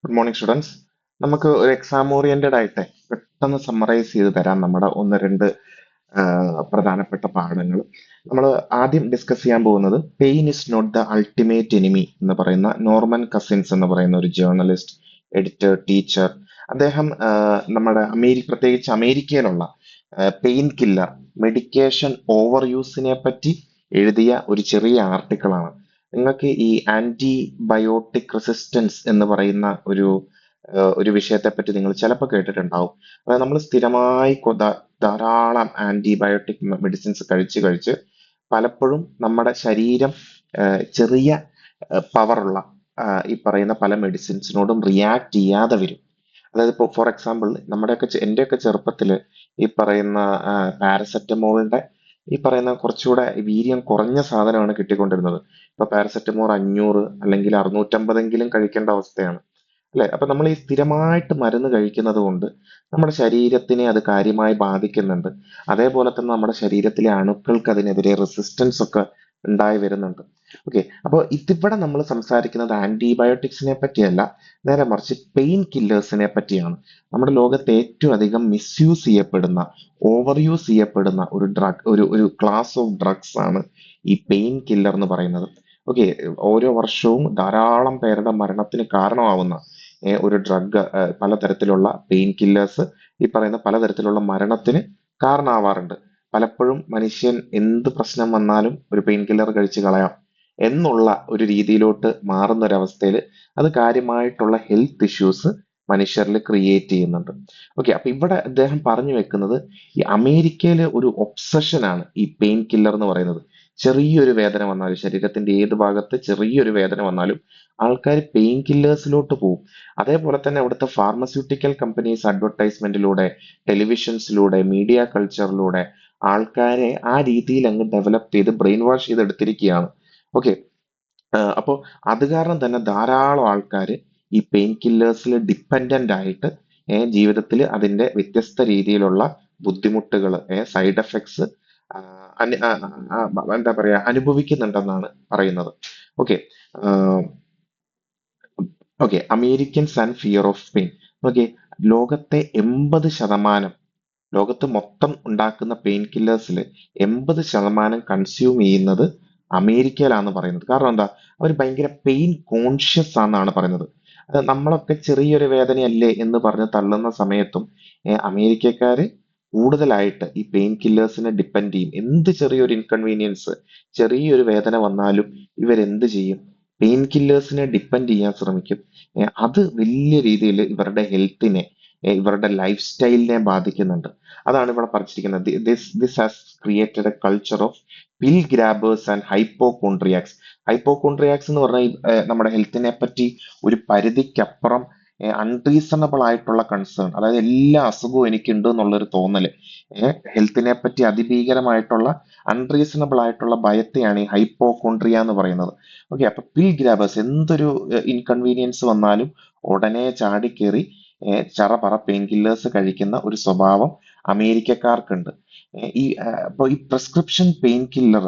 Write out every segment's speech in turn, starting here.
Good morning students. നമുക്ക് ഒരു exam oriented ആയിട്ട് പെട്ടെന്ന് സമ്മറൈസ് ചെയ്ത് തരാം നമ്മുടെ ഒന്ന് രണ്ട് പ്രധാനപ്പെട്ട പാഠങ്ങൾ. നമ്മൾ ആദ്യം ഡിസ്കസ് ചെയ്യാൻ പോകുന്നത് pain is not the ultimate enemy എന്ന് പറയുന്ന നോർമൻ കസിൻസ് എന്ന് പറയുന്ന ഒരു ജേർണലിസ്റ്റ്, എഡിറ്റർ, ടീച്ചർ. അദ്ദേഹം നമ്മുടെ പ്രത്യേകിച്ച് അമേരിക്കയിലുള്ള പെയിൻ കില്ലർ, മെഡിക്കേഷൻ ഓവർ യൂസിനെ പറ്റി എഴുതിയ ഒരു ചെറിയ ആർട്ടിക്കിളാണ്. നിങ്ങൾക്ക് ഈ ആന്റിബയോട്ടിക് റെസിസ്റ്റൻസ് എന്ന് പറയുന്ന ഒരു വിഷയത്തെ പറ്റി നിങ്ങൾ ചിലപ്പോൾ കേട്ടിട്ടുണ്ടാവും. അതായത് നമ്മൾ സ്ഥിരമായി ധാരാളം ആന്റിബയോട്ടിക് മെഡിസിൻസ് കഴിച്ച് കഴിച്ച് പലപ്പോഴും നമ്മുടെ ശരീരം ചെറിയ പവറുള്ള ഈ പറയുന്ന പല മെഡിസിൻസിനോടും റിയാക്ട് ചെയ്യാതെ വരും. അതായത് ഇപ്പോൾ ഫോർ എക്സാമ്പിൾ എൻ്റെയൊക്കെ ചെറുപ്പത്തിൽ ഈ പറയുന്ന പാരസെറ്റമോളിന്റെ ഈ പറയുന്ന കുറച്ചുകൂടെ വീര്യം കുറഞ്ഞ സാധനമാണ് കിട്ടിക്കൊണ്ടിരുന്നത്. ഇപ്പൊ പാരസെറ്റമോൾ 500 അല്ലെങ്കിൽ 650 കഴിക്കേണ്ട അവസ്ഥയാണ്. അല്ലെ? അപ്പൊ നമ്മൾ ഈ സ്ഥിരമായിട്ട് മരുന്ന് കഴിക്കുന്നത് കൊണ്ട് നമ്മുടെ ശരീരത്തിനെ അത് കാര്യമായി ബാധിക്കുന്നുണ്ട്. അതേപോലെ തന്നെ നമ്മുടെ ശരീരത്തിലെ അണുക്കൾക്ക് അതിനെതിരെ റെസിസ്റ്റൻസ് ഒക്കെ ഉണ്ടായി വരുന്നുണ്ട്. ഓക്കെ, അപ്പോൾ ഇതിവിടെ നമ്മൾ സംസാരിക്കുന്നത് ആന്റിബയോട്ടിക്സിനെ പറ്റിയല്ല, നേരെ മറിച്ച് പെയിൻ കില്ലേഴ്സിനെ പറ്റിയാണ്. നമ്മുടെ ലോകത്ത് ഏറ്റവും അധികം മിസ്യൂസ് ചെയ്യപ്പെടുന്ന, ഓവർ യൂസ് ചെയ്യപ്പെടുന്ന ഒരു ഡ്രഗ്, ഒരു ക്ലാസ് ഓഫ് ഡ്രഗ്സ് ആണ് ഈ പെയിൻ കില്ലർ എന്ന് പറയുന്നത്. ഓക്കെ, ഓരോ വർഷവും ധാരാളം പേരുടെ മരണത്തിന് കാരണമാവുന്ന ഒരു ഡ്രഗ്, പലതരത്തിലുള്ള പെയിൻ കില്ലേഴ്സ് ഈ പറയുന്ന പലതരത്തിലുള്ള മരണത്തിന് കാരണമാവാറുണ്ട്. പലപ്പോഴും മനുഷ്യൻ എന്ത് പ്രശ്നം വന്നാലും ഒരു പെയിൻ കില്ലർ കഴിച്ച് കളയാം എന്നുള്ള ഒരു രീതിയിലോട്ട് മാറുന്ന ഒരവസ്ഥയിൽ അത് കാര്യമായിട്ടുള്ള ഹെൽത്ത് ഇഷ്യൂസ് മനുഷ്യരിൽ ക്രിയേറ്റ് ചെയ്യുന്നുണ്ട്. ഓക്കെ, അപ്പൊ ഇവിടെ അദ്ദേഹം പറഞ്ഞു വെക്കുന്നത് ഈ അമേരിക്കയിലെ ഒരു ഒബ്സഷനാണ് ഈ പെയിൻ കില്ലർ എന്ന് പറയുന്നത്. ചെറിയൊരു വേദന വന്നാലും, ശരീരത്തിന്റെ ഏത് ഭാഗത്ത് ചെറിയൊരു വേദന വന്നാലും ആൾക്കാർ പെയിൻ കില്ലേഴ്സിലോട്ട് പോകും. അതേപോലെ തന്നെ അവിടുത്തെ ഫാർമസ്യൂട്ടിക്കൽ കമ്പനീസ് അഡ്വർടൈസ്മെന്റിലൂടെ, ടെലിവിഷൻസിലൂടെ, മീഡിയ കൾച്ചറിലൂടെ ആൾക്കാരെ ആ രീതിയിൽ അങ്ങ് ഡെവലപ്പ് ചെയ്ത് ബ്രെയിൻ വാഷ് ചെയ്തെടുത്തിരിക്കുകയാണ്. ഓക്കെ, അപ്പോൾ അത് കാരണം തന്നെ ധാരാളം ആൾക്കാർ ഈ പെയിൻ കില്ലേഴ്സിൽ ഡിപ്പെൻഡന്റ് ആയിട്ട് ജീവിതത്തിൽ അതിന്റെ വ്യത്യസ്ത രീതിയിലുള്ള ബുദ്ധിമുട്ടുകൾ, സൈഡ് എഫക്ട്സ് എന്താ പറയാ അനുഭവിക്കുന്നുണ്ടെന്നാണ് പറയുന്നത്. Okay, okay, Americans and fear of pain. Okay, ലോകത്തെ 80%, ലോകത്ത് മൊത്തം ഉണ്ടാക്കുന്ന പെയിൻ കില്ലേഴ്സിൽ 80% കൺസ്യൂം ചെയ്യുന്നത് അമേരിക്കയിലാണെന്ന് പറയുന്നത്. കാരണം എന്താ? അവർ ഭയങ്കര പെയിൻ കോൺഷ്യസ് ആണെന്നാണ് പറയുന്നത്. അത് നമ്മളൊക്കെ ചെറിയൊരു വേദനയല്ലേ എന്ന് പറഞ്ഞ് തള്ളുന്ന സമയത്തും അമേരിക്കക്കാര് കൂടുതലായിട്ട് ഈ പെയിൻ കില്ലേഴ്സിനെ ഡിപ്പെൻഡ് ചെയ്യും. എന്ത് ചെറിയൊരു ഇൻകൺവീനിയൻസ്, ചെറിയൊരു വേദന വന്നാലും ഇവരെന്ത് ചെയ്യും? പെയിൻ കില്ലേഴ്സിനെ ഡിപ്പെൻഡ് ചെയ്യാൻ ശ്രമിക്കും. അത് വലിയ രീതിയിൽ ഇവരുടെ ഹെൽത്തിനെ, ഇവരുടെ ലൈഫ് സ്റ്റൈലിനെ ബാധിക്കുന്നുണ്ട്. അതാണ് ഇവിടെ പറഞ്ഞിരിക്കുന്നത്. This has created a culture of pill grabbers and hypochondriacs. Hypochondriacs എന്ന് പറഞ്ഞാൽ നമ്മുടെ ഹെൽത്തിനെ പറ്റി ഒരു പരിധിക്കപ്പുറം അൺറീസണബിൾ ആയിട്ടുള്ള കൺസേൺ, അതായത് എല്ലാ അസുഖവും എനിക്കുണ്ട് എന്നുള്ളൊരു തോന്നല്, ഹെൽത്തിനെ പറ്റി അതിഭീകരമായിട്ടുള്ള അൺറീസണബിൾ ആയിട്ടുള്ള ഭയത്തെയാണ് ഈ ഹൈപ്പോകോൺട്രിയ എന്ന് പറയുന്നത്. ഓക്കെ, അപ്പൊ പിൽ ഗ്രാബേഴ്സ് എന്തൊരു ഇൻകൺവീനിയൻസ് വന്നാലും ഉടനെ ചാടിക്കേറി ചറപറ പെയിൻ കില്ലേഴ്സ് കഴിക്കുന്ന ഒരു സ്വഭാവം അമേരിക്കക്കാർക്കുണ്ട്. അപ്പൊ ഈ പ്രിസ്ക്രിപ്ഷൻ പെയിൻ കില്ലർ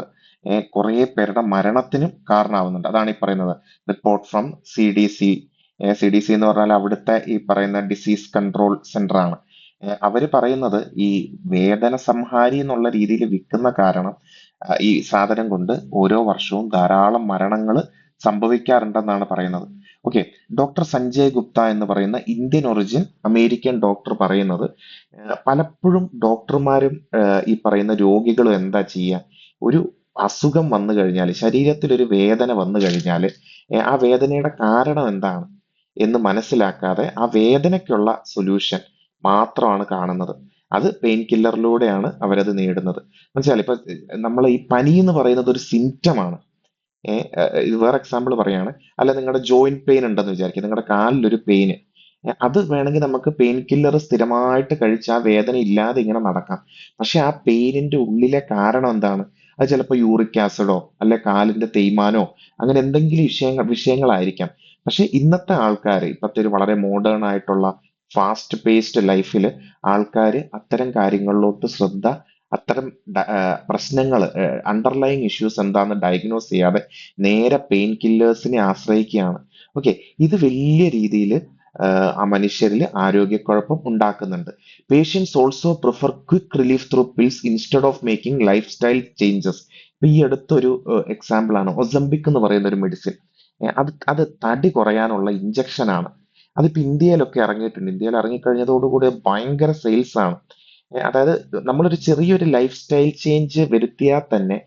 കുറെ പേരുടെ മരണത്തിനും കാരണമാവുന്നുണ്ട്. അതാണ് ഈ പറയുന്നത് റിപ്പോർട്ട് ഫ്രം CDC. CDC എന്ന് പറഞ്ഞാൽ അവിടുത്തെ ഈ പറയുന്ന ഡിസീസ് കൺട്രോൾ സെന്റർ ആണ്. അവര് പറയുന്നത് ഈ വേദന സംഹാരി എന്നുള്ള രീതിയിൽ വിൽക്കുന്ന കാരണം ഈ സാധനം കൊണ്ട് ഓരോ വർഷവും ധാരാളം മരണങ്ങൾ സംഭവിക്കാറുണ്ടെന്നാണ് പറയുന്നത്. ഓക്കെ, ഡോക്ടർ സഞ്ജയ് ഗുപ്ത എന്ന് പറയുന്ന ഇന്ത്യൻ ഒറിജിൻ അമേരിക്കൻ ഡോക്ടർ പറയുന്നത് പലപ്പോഴും ഡോക്ടർമാരും ഈ പറയുന്ന രോഗികളും എന്താ ചെയ്യുക, ഒരു അസുഖം വന്നു കഴിഞ്ഞാൽ, ശരീരത്തിൽ ഒരു വേദന വന്നു കഴിഞ്ഞാൽ ആ വേദനയുടെ കാരണം എന്താണ് എന്ന് മനസ്സിലാക്കാതെ ആ വേദനയ്ക്കുള്ള സൊല്യൂഷൻ മാത്രമാണ് കാണുന്നത്. അത് പെയിൻ കില്ലറിലൂടെയാണ് അവരത് നേടുന്നത്. മനസ്സിലായി? ഇപ്പൊ നമ്മൾ ഈ പനി എന്ന് പറയുന്നത് ഒരു സിംറ്റം ആണ്. ഇത് വേറെ എക്സാമ്പിൾ പറയാണ്. അല്ല, നിങ്ങളുടെ ജോയിന്റ് പെയിൻ ഉണ്ടെന്ന് വിചാരിക്കുക, നിങ്ങളുടെ കാലിലൊരു പെയിന്, അത് വേണമെങ്കിൽ നമുക്ക് പെയിൻ കില്ലർ സ്ഥിരമായിട്ട് കഴിച്ച് ആ വേദന ഇല്ലാതെ ഇങ്ങനെ നടക്കാം. പക്ഷെ ആ പെയിനിന്റെ ഉള്ളിലെ കാരണം എന്താണ്? അത് ചിലപ്പോൾ യൂറിക് ആസിഡോ അല്ലെ കാലിന്റെ തേയ്മാനോ അങ്ങനെ എന്തെങ്കിലും വിഷയങ്ങളായിരിക്കാം. പക്ഷെ ഇന്നത്തെ ആൾക്കാർ, ഇപ്പത്തെ ഒരു വളരെ മോഡേൺ ആയിട്ടുള്ള ഫാസ്റ്റ് പേസ്ഡ് ലൈഫിൽ ആൾക്കാർ അത്തരം കാര്യങ്ങളിലോട്ട് അത്തരം പ്രശ്നങ്ങൾ, അണ്ടർലൈങ് ഇഷ്യൂസ് എന്താണെന്ന് ഡയഗ്നോസ് ചെയ്യാതെ നേരെ പെയിൻ കില്ലേഴ്സിനെ ആശ്രയിക്കുകയാണ്. ഓക്കെ, ഇത് വലിയ രീതിയിൽ ആ മനുഷ്യരിൽ ആരോഗ്യക്കുഴപ്പം ഉണ്ടാക്കുന്നുണ്ട്. Patients also prefer quick relief through pills instead of making lifestyle changes. ഇപ്പൊ ഈ അടുത്തൊരു എക്സാമ്പിൾ ആണ് ഒസംബിക് എന്ന് പറയുന്ന ഒരു മെഡിസിൻ. അത് തടി കുറയാനുള്ള ഇഞ്ചക്ഷൻ ആണ്. അതിപ്പോ ഇന്ത്യയിലൊക്കെ ഇറങ്ങിയിട്ടുണ്ട്. ഇന്ത്യയിൽ ഇറങ്ങിക്കഴിഞ്ഞതോടുകൂടി ഭയങ്കര സെയിൽസ് ആണ്. അതായത് നമ്മളൊരു ചെറിയൊരു ലൈഫ് സ്റ്റൈൽ ചേഞ്ച് വരുത്തിയാൽ തന്നെ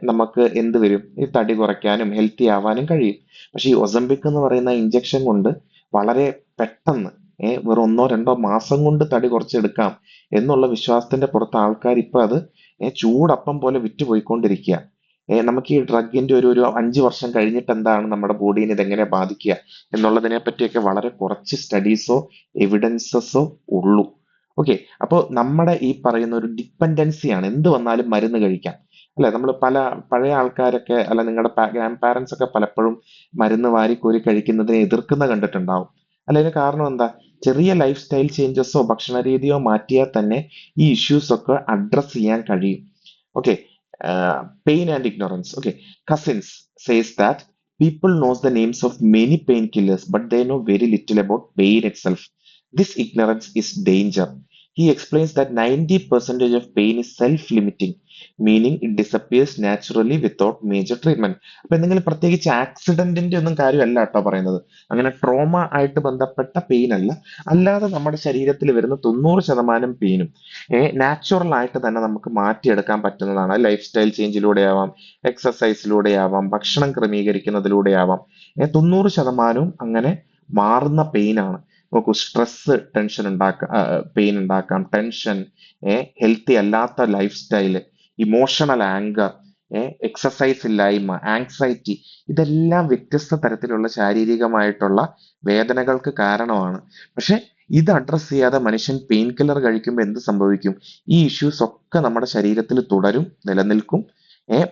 നമുക്ക് എന്ത് വരും, ഈ തടി കുറയ്ക്കാനും ഹെൽത്തി ആവാനും കഴിയും. പക്ഷെ ഈ ഒസംബിക് എന്ന് പറയുന്ന ഇഞ്ചക്ഷൻ കൊണ്ട് വളരെ പെട്ടെന്ന് വെറും 1-2 മാസം കൊണ്ട് തടി കുറച്ചെടുക്കാം എന്നുള്ള വിശ്വാസത്തിന്റെ പുറത്ത് ആൾക്കാർ ഇപ്പൊ അത് ചൂടപ്പം പോലെ വിറ്റുപോയിക്കൊണ്ടിരിക്കുക. നമുക്ക് ഈ ഡ്രഗിന്റെ ഒരു ഒരു 5 വർഷം കഴിഞ്ഞിട്ട് എന്താണ് നമ്മുടെ ബോഡീനെ ഇതെങ്ങനെ ബാധിക്കുക എന്നുള്ളതിനെ പറ്റിയൊക്കെ വളരെ കുറച്ച് സ്റ്റഡീസോ എവിഡൻസസോ ഉള്ളൂ. ഓക്കെ. അപ്പോൾ നമ്മുടെ ഈ പറയുന്ന ഒരു ഡിപ്പെൻഡൻസിയാണ്, എന്ത് വന്നാലും മരുന്ന് കഴിക്കാം. അല്ലെ, നമ്മൾ പഴയ ആൾക്കാരൊക്കെ അല്ല നിങ്ങളുടെ ഗ്രാൻഡ് പാരന്റ്സ് ഒക്കെ പലപ്പോഴും മരുന്ന് വാരിക്കോരി കഴിക്കുന്നതിനെ എതിർക്കുന്ന കണ്ടിട്ടുണ്ടാവും. അല്ല, ഇതിന് കാരണം എന്താ? ചെറിയ ലൈഫ് സ്റ്റൈൽ ചേഞ്ചസോ ഭക്ഷണ രീതിയോ മാറ്റിയാൽ തന്നെ ഈ ഇഷ്യൂസ് ഒക്കെ അഡ്രസ് ചെയ്യാൻ കഴിയും. Okay. Pain and ignorance. Okay. Cousins says that people knows the names of many painkillers, but they know very little about pain itself. This ignorance is danger. He explains that 90% of pain is self-limiting, meaning it disappears naturally without major treatment. അപ്പൊ എന്തെങ്കിലും പ്രത്യേകിച്ച് ആക്സിഡന്റിന്റെ ഒന്നും കാര്യമല്ല കേട്ടോ പറയുന്നത്. അങ്ങനെ trauma ആയിട്ട് ബന്ധപ്പെട്ട പെയിൻ അല്ല. അല്ലാതെ നമ്മുടെ ശരീരത്തിൽ വരുന്ന 90% പെയിനും നാച്ചുറൽ ആയിട്ട് തന്നെ നമുക്ക് മാറ്റിയെടുക്കാൻ പറ്റുന്നതാണ്. ലൈഫ് സ്റ്റൈൽ ചേഞ്ചിലൂടെ ആവാം, എക്സസൈസിലൂടെ ആവാം, ഭക്ഷണം ക്രമീകരിക്കുന്നതിലൂടെ ആവാം. 90% അങ്ങനെ മാറുന്ന പെയിൻ ആണ്. നോക്കൂ, സ്ട്രെസ് ടെൻഷൻ ഉണ്ടാക്കാം, പെയിൻ ഉണ്ടാക്കാം. ടെൻഷൻ, ഹെൽത്തി അല്ലാത്ത life style, emotional anchor, exercise ഇല്ലായ്മ, ആങ്സൈറ്റി, ഇതെല്ലാം വ്യത്യസ്ത തരത്തിലുള്ള ശാരീരികമായിട്ടുള്ള വേദനകൾക്ക് കാരണമാണ്. പക്ഷെ ഇത് അഡ്രസ് ചെയ്യാതെ മനുഷ്യൻ പെയിൻ കില്ലർ കഴിക്കുമ്പോൾ എന്ത് സംഭവിക്കും? ഈ ഇഷ്യൂസ് ഒക്കെ നമ്മുടെ ശരീരത്തിൽ തുടരും, നിലനിൽക്കും.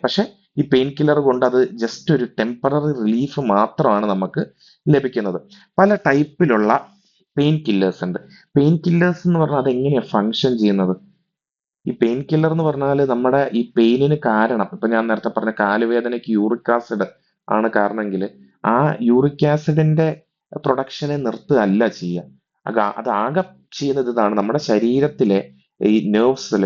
പക്ഷെ ഈ പെയിൻ കില്ലർ കൊണ്ട് അത് ജസ്റ്റ് ഒരു ടെമ്പററി റിലീഫ് മാത്രമാണ് നമുക്ക് ലഭിക്കുന്നത്. പല ടൈപ്പിലുള്ള പെയിൻ കില്ലേഴ്സ് ഉണ്ട്. പെയിൻ കില്ലേഴ്സ് എന്ന് പറഞ്ഞാൽ അത് എങ്ങനെയാ ഫങ്ഷൻ ചെയ്യുന്നത്? ഈ പെയിൻ കില്ലർ എന്ന് പറഞ്ഞാൽ നമ്മുടെ ഈ പെയിനിന് കാരണം, ഇപ്പൊ ഞാൻ നേരത്തെ പറഞ്ഞ കാലുവേദനയ്ക്ക് യൂറിക് ആസിഡ് ആണ് കാരണമെങ്കിൽ ആ യൂറിക് ആസിഡിന്റെ പ്രൊഡക്ഷനെ നിർത്തുകയല്ല ചെയ്യുക. അത് ആകെ ചെയ്യുന്നത് ഇതാണ്: നമ്മുടെ ശരീരത്തിലെ ഈ നെർവ്സിൽ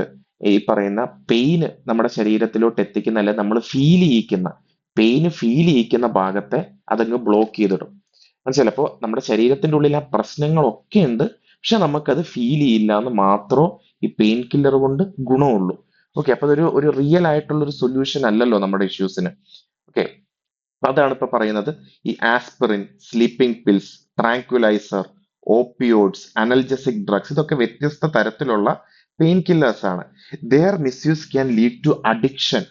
ഈ പറയുന്ന പെയിന് നമ്മുടെ ശരീരത്തിലോട്ട് എത്തിക്കുന്ന, അല്ലെ നമ്മൾ ഫീൽ ചെയ്യിക്കുന്ന പെയിന് ഫീൽ ചെയ്യിക്കുന്ന ഭാഗത്തെ അതങ്ങ് ബ്ലോക്ക് ചെയ്തിടും. ചിലപ്പോ നമ്മുടെ ശരീരത്തിന്റെ ഉള്ളിൽ ആ പ്രശ്നങ്ങളൊക്കെ ഉണ്ട്, പക്ഷെ നമുക്കത് ഫീൽ ചെയ്യില്ല എന്ന് മാത്രമേ ഈ പെയിൻ കില്ലർ കൊണ്ട് ഗുണമുള്ളൂ. ഓക്കെ. അപ്പൊ അതൊരു ഒരു റിയൽ ആയിട്ടുള്ള ഒരു സൊല്യൂഷൻ അല്ലല്ലോ നമ്മുടെ ഇഷ്യൂസിന്. ഓക്കെ. അതാണ് ഇപ്പൊ പറയുന്നത്. ഈ aspirin, sleeping pills, tranquilliser, opioids, analgesic drugs, ഇതൊക്കെ വ്യത്യസ്ത തരത്തിലുള്ള പെയിൻ കില്ലേഴ്സ് ആണ്. Their misuse can lead to addiction.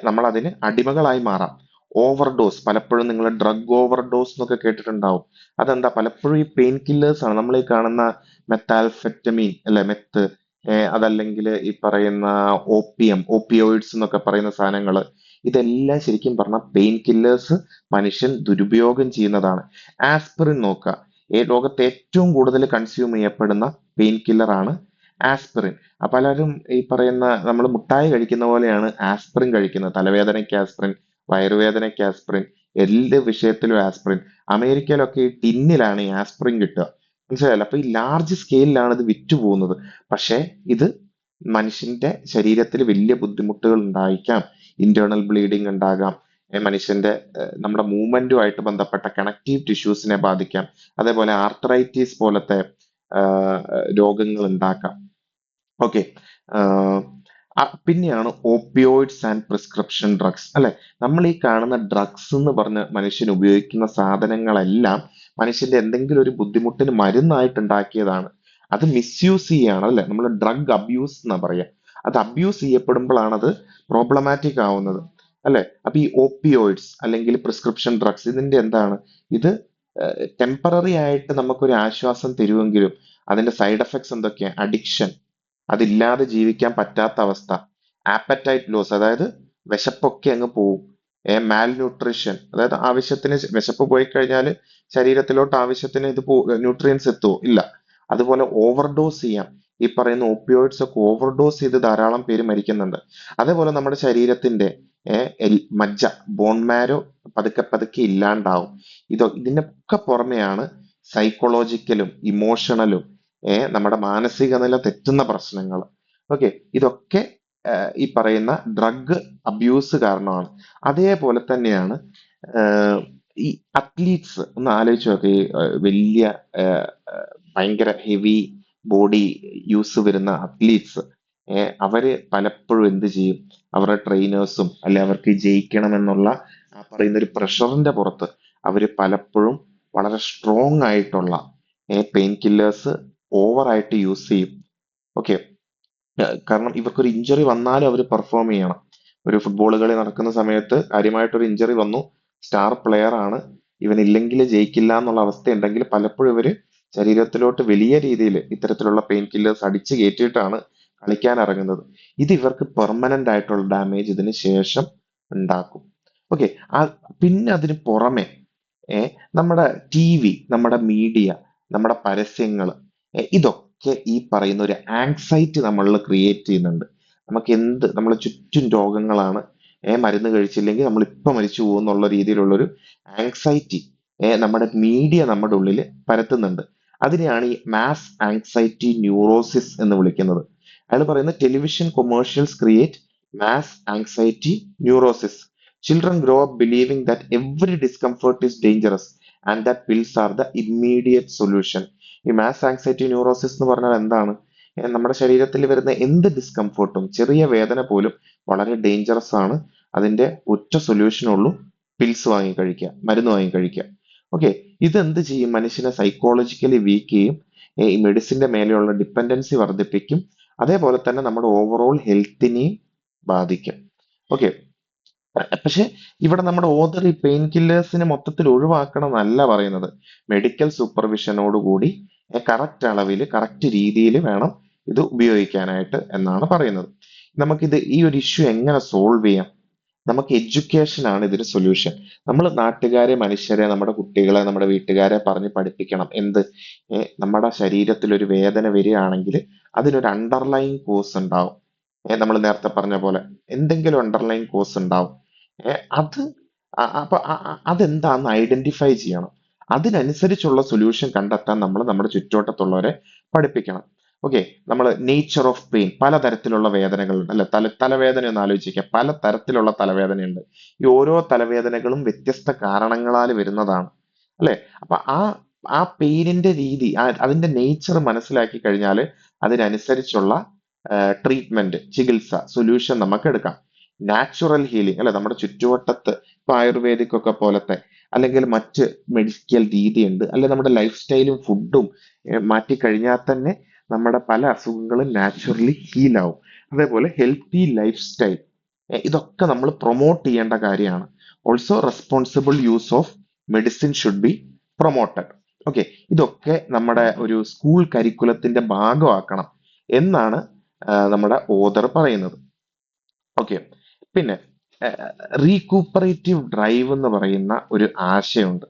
നമ്മൾ അതിന് അടിമകളായി മാറാം. ഓവർഡോസ്, പലപ്പോഴും നിങ്ങൾ ഡ്രഗ് ഓവർഡോസ് എന്നൊക്കെ കേട്ടിട്ടുണ്ടാവും. അതെന്താ? പലപ്പോഴും ഈ പെയിൻ കില്ലേഴ്സ് ആണ്. നമ്മൾ ഈ കാണുന്ന മെത്താൽഫെറ്റമീൻ അല്ലെ, മെത്ത്, അതല്ലെങ്കിൽ ഈ പറയുന്ന ഓപ്പിയോയിഡ്സ് എന്നൊക്കെ പറയുന്ന സാധനങ്ങൾ, ഇതെല്ലാം ശരിക്കും പറഞ്ഞാൽ പെയിൻ കില്ലേഴ്സ് മനുഷ്യൻ ദുരുപയോഗം ചെയ്യുന്നതാണ്. ആസ്പിറിൻ നോക്കുക, ലോകത്ത് ഏറ്റവും കൂടുതൽ കൺസ്യൂം ചെയ്യപ്പെടുന്ന പെയിൻ കില്ലർ ആണ് ആസ്പിറിൻ. പലരും ഈ പറയുന്ന നമ്മൾ മുട്ടായി കഴിക്കുന്ന പോലെയാണ് ആസ്പിറിൻ കഴിക്കുന്നത്. തലവേദനയ്ക്ക് ആസ്പിറിൻ, വയറുവേദനയ്ക്ക് ആസ്പിറിൻ, എല്ലാ വിഷയത്തിലും ആസ്പിറിൻ. അമേരിക്കയിലൊക്കെ ഈ ടിന്നിലാണ് ഈ ആസ്പിറിൻ കിട്ടുക. മനസ്സിലായല്ലോ? അപ്പൊ ഈ ലാർജ് സ്കെയിലാണ് ഇത് വിറ്റു പോകുന്നത്. പക്ഷേ ഇത് മനുഷ്യന്റെ ശരീരത്തിൽ വലിയ ബുദ്ധിമുട്ടുകൾ ഉണ്ടായിരിക്കാം. ഇന്റേണൽ ബ്ലീഡിങ് ഉണ്ടാകാം. മനുഷ്യന്റെ നമ്മുടെ മൂവ്മെന്റുമായിട്ട് ബന്ധപ്പെട്ട കണക്റ്റീവ് ടിഷ്യൂസിനെ ബാധിക്കാം. അതേപോലെ ആർത്രൈറ്റിസ് പോലത്തെ രോഗങ്ങൾ ഉണ്ടാക്കാം. ഓക്കെ. പിന്നെയാണ് ഓപ്പിയോയിഡ്സ് ആൻഡ് പ്രിസ്ക്രിപ്ഷൻ ഡ്രഗ്സ്, അല്ലെ? നമ്മൾ ഈ കാണുന്ന ഡ്രഗ്സ് എന്ന് പറഞ്ഞ് മനുഷ്യൻ ഉപയോഗിക്കുന്ന സാധനങ്ങളെല്ലാം മനുഷ്യന്റെ എന്തെങ്കിലും ഒരു ബുദ്ധിമുട്ടിന് മരുന്നായിട്ട് ഉണ്ടാക്കിയതാണ്. അത് മിസ്യൂസ് ചെയ്യാണ്, അല്ലെ? നമ്മൾ ഡ്രഗ് അബ്യൂസ് എന്നാ പറയാ. അത് അബ്യൂസ് ചെയ്യപ്പെടുമ്പോഴാണ് അത് പ്രോബ്ലമാറ്റിക് ആവുന്നത്, അല്ലെ? അപ്പൊ ഈ ഓപ്പിയോയിഡ്സ് അല്ലെങ്കിൽ പ്രിസ്ക്രിപ്ഷൻ ഡ്രഗ്സ് ഇതിന്റെ എന്താണ്? ഇത് ടെമ്പററി ആയിട്ട് നമുക്കൊരു ആശ്വാസം തരുമെങ്കിലും അതിന്റെ സൈഡ് എഫക്ട്സ് എന്തൊക്കെയാ? അഡിക്ഷൻ, അതില്ലാതെ ജീവിക്കാൻ പറ്റാത്ത അവസ്ഥ, ആപ്പറ്റൈറ്റ് ലോസ്, അതായത് വിശപ്പൊക്കെ അങ്ങ് പോവും. മാൽ ന്യൂട്രീഷൻ, അതായത് ആവശ്യത്തിന് വിശപ്പ് പോയി കഴിഞ്ഞാൽ ശരീരത്തിലോട്ട് ആവശ്യത്തിന് ന്യൂട്രിയൻസ് എത്തുമോ? ഇല്ല. അതുപോലെ ഓവർഡോസ് ചെയ്യാം. ഈ പറയുന്ന ഓപ്പിയോയിഡ്സ് ഒക്കെ ഓവർഡോസ് ചെയ്ത് ധാരാളം പേര് മരിക്കുന്നുണ്ട്. അതേപോലെ നമ്മുടെ ശരീരത്തിന്റെ മജ്ജ, ബോൺ മാരോ പതുക്കെ പതുക്കെ ഇല്ലാണ്ടാവും. ഇതിനൊക്കെ പുറമെയാണ് സൈക്കോളജിക്കലും ഇമോഷണലും നമ്മുടെ മാനസിക നില തെറ്റുന്ന പ്രശ്നങ്ങൾ. ഓക്കെ, ഇതൊക്കെ ഈ പറയുന്ന ഡ്രഗ് അബ്യൂസ് കാരണമാണ്. അതേപോലെ തന്നെയാണ് ആഹ് ഈ അത്ലീറ്റ്സ് ഒന്ന് ആലോചിച്ച് നോക്ക്. ഈ വലിയ ആഹ് ആഹ് ഭയങ്കര ഹെവി ബോഡി യൂസ് വരുന്ന അത്ലീറ്റ്സ്, അവര് പലപ്പോഴും എന്ത് ചെയ്യും? അവരുടെ ട്രെയിനേഴ്സും അല്ലെ അവർക്ക് ജയിക്കണമെന്നുള്ള ആ പറയുന്ന ഒരു പ്രഷറിന്റെ പുറത്ത് അവര് പലപ്പോഴും വളരെ സ്ട്രോങ് ആയിട്ടുള്ള പെയിൻ കില്ലേഴ്സ് ഓവറായിട്ട് യൂസ് ചെയ്യും. ഓക്കെ, കാരണം ഇവർക്കൊരു ഇഞ്ചുറി വന്നാലും അവർ പെർഫോം ചെയ്യണം. ഒരു ഫുട്ബോൾ കളി നടക്കുന്ന സമയത്ത് കാര്യമായിട്ടൊരു ഇഞ്ചുറി വന്നു, സ്റ്റാർ പ്ലെയർ ആണ്, ഇവനില്ലെങ്കിൽ ജയിക്കില്ല എന്നുള്ള അവസ്ഥയുണ്ടെങ്കിൽ പലപ്പോഴും ഇവര് ശരീരത്തിലോട്ട് വലിയ രീതിയിൽ ഇത്തരത്തിലുള്ള പെയിൻ കില്ലേഴ്സ് അടിച്ചു കയറ്റിയിട്ടാണ് കളിക്കാൻ ഇറങ്ങുന്നത്. ഇത് ഇവർക്ക് പെർമനന്റ് ആയിട്ടുള്ള ഡാമേജ് ഇതിന് ശേഷം ഉണ്ടാക്കും. ഓക്കെ, പിന്നെ അതിന് പുറമെ ഏ നമ്മുടെ ടി വി, നമ്മുടെ മീഡിയ, നമ്മുടെ പരസ്യങ്ങൾ, ഇതൊക്കെ ഈ പറയുന്ന ഒരു ആങ്സൈറ്റി നമ്മളിൽ ക്രിയേറ്റ് ചെയ്യുന്നുണ്ട്. നമുക്ക് നമ്മളെ ചുറ്റും രോഗങ്ങളാണ്, മരുന്ന് കഴിച്ചില്ലെങ്കിൽ നമ്മൾ ഇപ്പൊ മരിച്ചു പോകും എന്നുള്ള രീതിയിലുള്ളൊരു ആങ്സൈറ്റി നമ്മുടെ മീഡിയ നമ്മുടെ ഉള്ളിൽ പരത്തുന്നുണ്ട്. അതിനെയാണ് ഈ മാസ് ആങ്സൈറ്റി ന്യൂറോസിസ് എന്ന് വിളിക്കുന്നത്. അയാൾ പറയുന്നത് television commercials create mass anxiety neurosis. Children grow up believing that every discomfort is dangerous and that pills are the immediate solution. ഈ മാസ് ആങ്സൈറ്റി ന്യൂറോസിസ് എന്ന് പറഞ്ഞാൽ എന്താണ്? നമ്മുടെ ശരീരത്തിൽ വരുന്ന എന്ത് ഡിസ്കംഫർട്ടും, ചെറിയ വേദന പോലും വളരെ ഡേഞ്ചറസ് ആണ്. അതിന്റെ ഒറ്റ സൊല്യൂഷൻ ഉള്ളൂ, പിൽസ് വാങ്ങി കഴിക്കുക, മരുന്ന് വാങ്ങി കഴിക്കുക. ഓക്കെ, ഇതെന്ത് ചെയ്യും? മനുഷ്യനെ സൈക്കോളജിക്കലി വീക്ക് ചെയ്യും, ഈ മെഡിസിന്റെ മേലെയുള്ള ഡിപ്പെൻഡൻസി വർദ്ധിപ്പിക്കും, അതേപോലെ തന്നെ നമ്മുടെ ഓവറോൾ ഹെൽത്തിനെയും ബാധിക്കും. ഓക്കെ, പക്ഷെ ഇവിടെ നമ്മുടെ ഓതർ ഈ പെയിൻ കില്ലേഴ്സിനെ മൊത്തത്തിൽ ഒഴിവാക്കണം എന്നല്ല പറയുന്നത്. മെഡിക്കൽ സൂപ്പർവിഷനോടുകൂടി കറക്റ്റ് അളവിൽ കറക്റ്റ് രീതിയിൽ വേണം ഇത് ഉപയോഗിക്കാനായിട്ട് എന്നാണ് പറയുന്നത്. നമുക്കിത് ഈ ഒരു ഇഷ്യൂ എങ്ങനെ സോൾവ് ചെയ്യാം? നമുക്ക് എഡ്യൂക്കേഷൻ ആണ് ഇതിന് സൊല്യൂഷൻ. നമ്മൾ നാട്ടുകാരെ, മനുഷ്യരെ, നമ്മുടെ കുട്ടികളെ, നമ്മുടെ വീട്ടുകാരെ പറഞ്ഞ് പഠിപ്പിക്കണം. നമ്മുടെ ശരീരത്തിൽ ഒരു വേദന വരികയാണെങ്കിൽ അതിനൊരു അണ്ടർലൈൻ കോസ് ഉണ്ടാവും. നമ്മൾ നേരത്തെ പറഞ്ഞ പോലെ എന്തെങ്കിലും അണ്ടർലൈൻ കോസ് ഉണ്ടാവും. അത് അപ്പൊ അതെന്താന്ന് ഐഡന്റിഫൈ ചെയ്യണം. അതിനനുസരിച്ചുള്ള സൊല്യൂഷൻ കണ്ടെത്താൻ നമ്മൾ നമ്മുടെ ചുറ്റുവട്ടത്തുള്ളവരെ പഠിപ്പിക്കണം. ഓക്കെ, നമ്മൾ നേച്ചർ ഓഫ് പെയിൻ, പലതരത്തിലുള്ള വേദനകളുണ്ട് അല്ലെ? തലവേദന ഒന്ന് ആലോചിക്കുക, പല തരത്തിലുള്ള തലവേദനയുണ്ട്. ഈ ഓരോ തലവേദനകളും വ്യത്യസ്ത കാരണങ്ങളാൽ വരുന്നതാണ് അല്ലെ? അപ്പൊ ആ പെയിനിന്റെ രീതി, അതിന്റെ നേച്ചർ മനസ്സിലാക്കി കഴിഞ്ഞാൽ അതിനനുസരിച്ചുള്ള ട്രീറ്റ്മെന്റ്, ചികിത്സ, സൊല്യൂഷൻ നമുക്ക് എടുക്കാം. നാച്ചുറൽ ഹീലിംഗ് അല്ലെ, നമ്മുടെ ചുറ്റുവട്ടത്ത് ഇപ്പൊ ആയുർവേദിക് ഒക്കെ പോലത്തെ അല്ലെങ്കിൽ മറ്റ് മെഡിക്കൽ രീതിയുണ്ട്, അല്ലെ നമ്മുടെ ലൈഫ് സ്റ്റൈലും ഫുഡും മാറ്റിക്കഴിഞ്ഞാൽ തന്നെ നമ്മുടെ പല അസുഖങ്ങളും നാച്ചുറലി ഹീലാവും. അതേപോലെ ഹെൽത്തി ലൈഫ് സ്റ്റൈൽ, ഇതൊക്കെ നമ്മൾ പ്രൊമോട്ട് ചെയ്യേണ്ട കാര്യമാണ്. Also responsible use of medicine should be promoted. Okay, ഇതൊക്കെ നമ്മുടെ ഒരു സ്കൂൾ കരിക്കുലത്തിന്റെ ഭാഗമാക്കണം എന്നാണ് നമ്മുടെ ഓതർ പറയുന്നത്. ഓക്കെ, പിന്നെ റീകൂപ്പറേറ്റീവ് ഡ്രൈവ് എന്ന് പറയുന്ന ഒരു ആശയമുണ്ട്.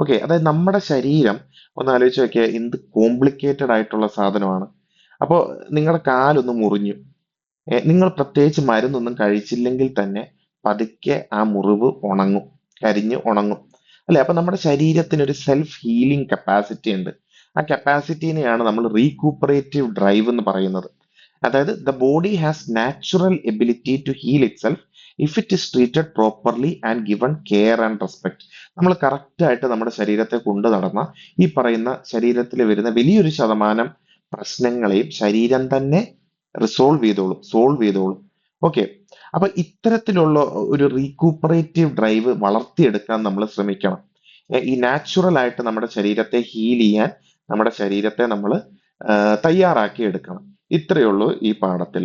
ഓക്കെ, അതായത് നമ്മുടെ ശരീരം ഒന്ന് ആലോചിച്ച് നോക്കിയാൽ എന്ത് കോംപ്ലിക്കേറ്റഡ് ആയിട്ടുള്ള സാധനമാണ്. അപ്പോൾ നിങ്ങളുടെ കാലൊന്ന് മുറിഞ്ഞു, നിങ്ങൾ പ്രത്യേകിച്ച് മരുന്നൊന്നും കഴിച്ചില്ലെങ്കിൽ തന്നെ പതുക്കെ ആ മുറിവ് ഉണങ്ങും, കരിഞ്ഞ് ഉണങ്ങും അല്ലെ? അപ്പൊ നമ്മുടെ ശരീരത്തിന് ഒരു സെൽഫ് ഹീലിംഗ് കപ്പാസിറ്റി ഉണ്ട്. ആ കപ്പാസിറ്റിനെയാണ് നമ്മൾ റീകൂപ്പറേറ്റീവ് ഡ്രൈവ് എന്ന് പറയുന്നത്. അതായത് the body has natural ability to heal itself if it is treated properly and given care and respect. നമ്മൾ കറക്റ്റ് ആയിട്ട് നമ്മുടെ ശരീരത്തെ കൊണ്ടു നടന്ന ഈ പറയുന്ന ശരീരത്തിൽ വരുന്ന വലിയൊരു ശതമാനം പ്രശ്നങ്ങളെയും ശരീരം തന്നെ സോൾവ് ചെയ്തോളും. ഓക്കെ, അപ്പൊ ഇത്തരത്തിലുള്ള ഒരു റീകൂപ്പറേറ്റീവ് ഡ്രൈവ് വളർത്തിയെടുക്കാൻ നമ്മൾ ശ്രമിക്കണം. ഈ നാച്ചുറൽ ആയിട്ട് നമ്മുടെ ശരീരത്തെ ഹീൽ ചെയ്യാൻ നമ്മുടെ ശരീരത്തെ നമ്മൾ തയ്യാറാക്കി എടുക്കണം. ഇത്രയേ ഉള്ളൂ ഈ പാഠത്തിൽ.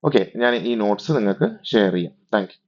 ഓക്കെ, ഞാൻ ഈ നോട്ട്സ് നിങ്ങൾക്ക് ഷെയർ ചെയ്യാം. Thank you.